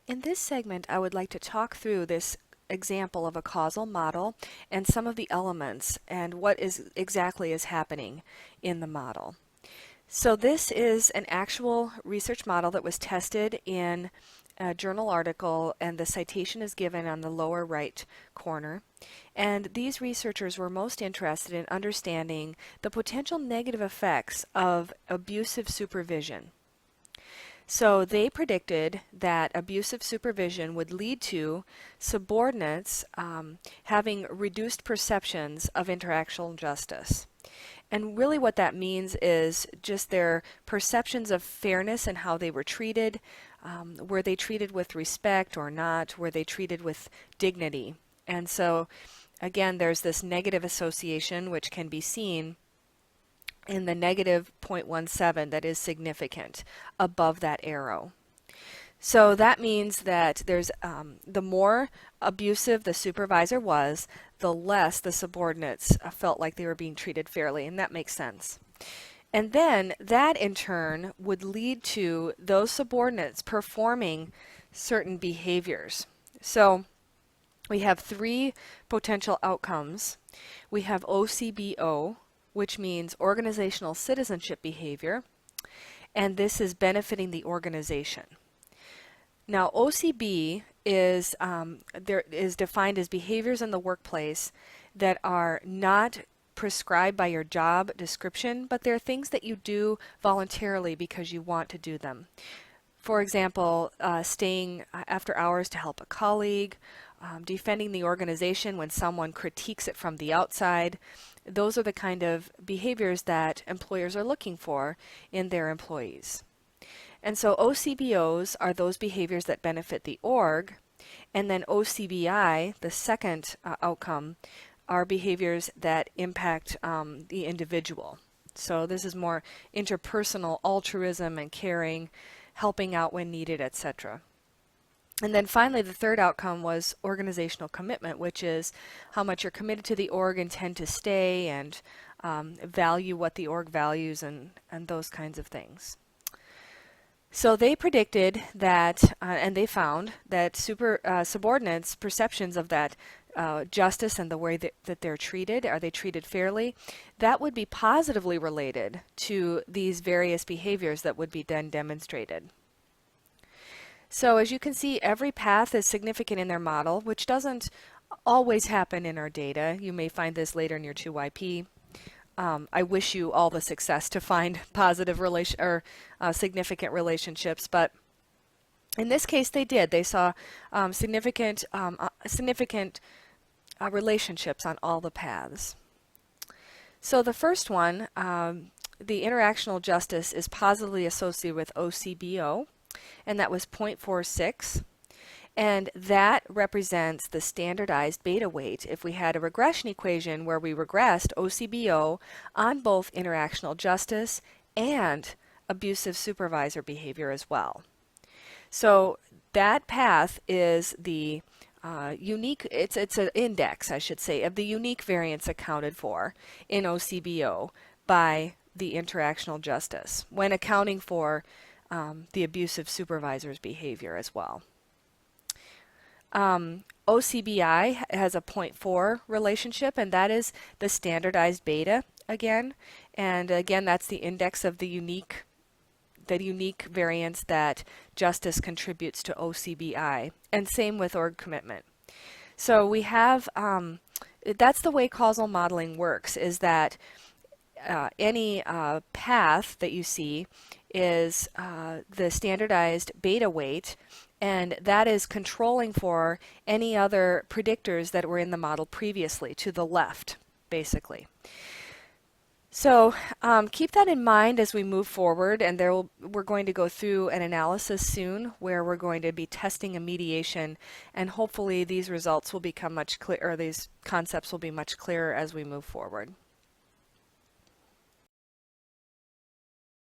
In this segment, I would like to talk through this example of a causal model and some of the elements and what exactly is happening in the model. So this is an actual research model that was tested in a journal article, and the citation is given on the lower right corner. And these researchers were most interested in understanding the potential negative effects of abusive supervision. So they predicted that abusive supervision would lead to subordinates having reduced perceptions of interactional justice. And really what that means is just their perceptions of fairness and how they were treated. Were they treated with respect or not? Were they treated with dignity? And so again, there's this negative association which can be seen in the negative 0.17 that is significant above that arrow. So that means that there's the more abusive the supervisor was, the less the subordinates felt like they were being treated fairly, and that makes sense. And then that in turn would lead to those subordinates performing certain behaviors. So we have three potential outcomes. We have OCBO, which means organizational citizenship behavior, and this is benefiting the organization. Now, OCB is defined as behaviors in the workplace that are not prescribed by your job description, but they're things that you do voluntarily because you want to do them. For example, staying after hours to help a colleague, defending the organization when someone critiques it from the outside. Those are the kind of behaviors that employers are looking for in their employees. And so OCBOs are those behaviors that benefit the org, and then OCBI, the second outcome, are behaviors that impact the individual. So this is more interpersonal altruism and caring, helping out when needed, etc. And then finally, the third outcome was organizational commitment, which is how much you're committed to the org, intend to stay, and value what the org values, and those kinds of things. So they predicted that, and they found that subordinates' perceptions of that justice and the way that they're treated, are they treated fairly, that would be positively related to these various behaviors that would be then demonstrated. So as you can see, every path is significant in their model, which doesn't always happen in our data. You may find this later in your 2YP. I wish you all the success to find positive significant relationships, but in this case they did. They saw significant relationships on all the paths. So the first one, the interactional justice, is positively associated with OCBO, and that was 0.46. And that represents the standardized beta weight if we had a regression equation where we regressed OCBO on both interactional justice and abusive supervisor behavior as well. So that path is the unique, it's an index, I should say, of the unique variance accounted for in OCBO by the interactional justice when accounting for the abusive supervisor's behavior as well. OCBI has a 0.4 relationship, and that is the standardized beta again. And again, that's the index of the unique variance that justice contributes to OCBI. And same with org commitment. So we have, that's the way causal modeling works, is that any path that you see is the standardized beta weight, and that is controlling for any other predictors that were in the model previously, to the left, basically. So keep that in mind as we move forward, and we're going to go through an analysis soon where we're going to be testing a mediation, and hopefully these results will become much clearer, or these concepts will be much clearer as we move forward.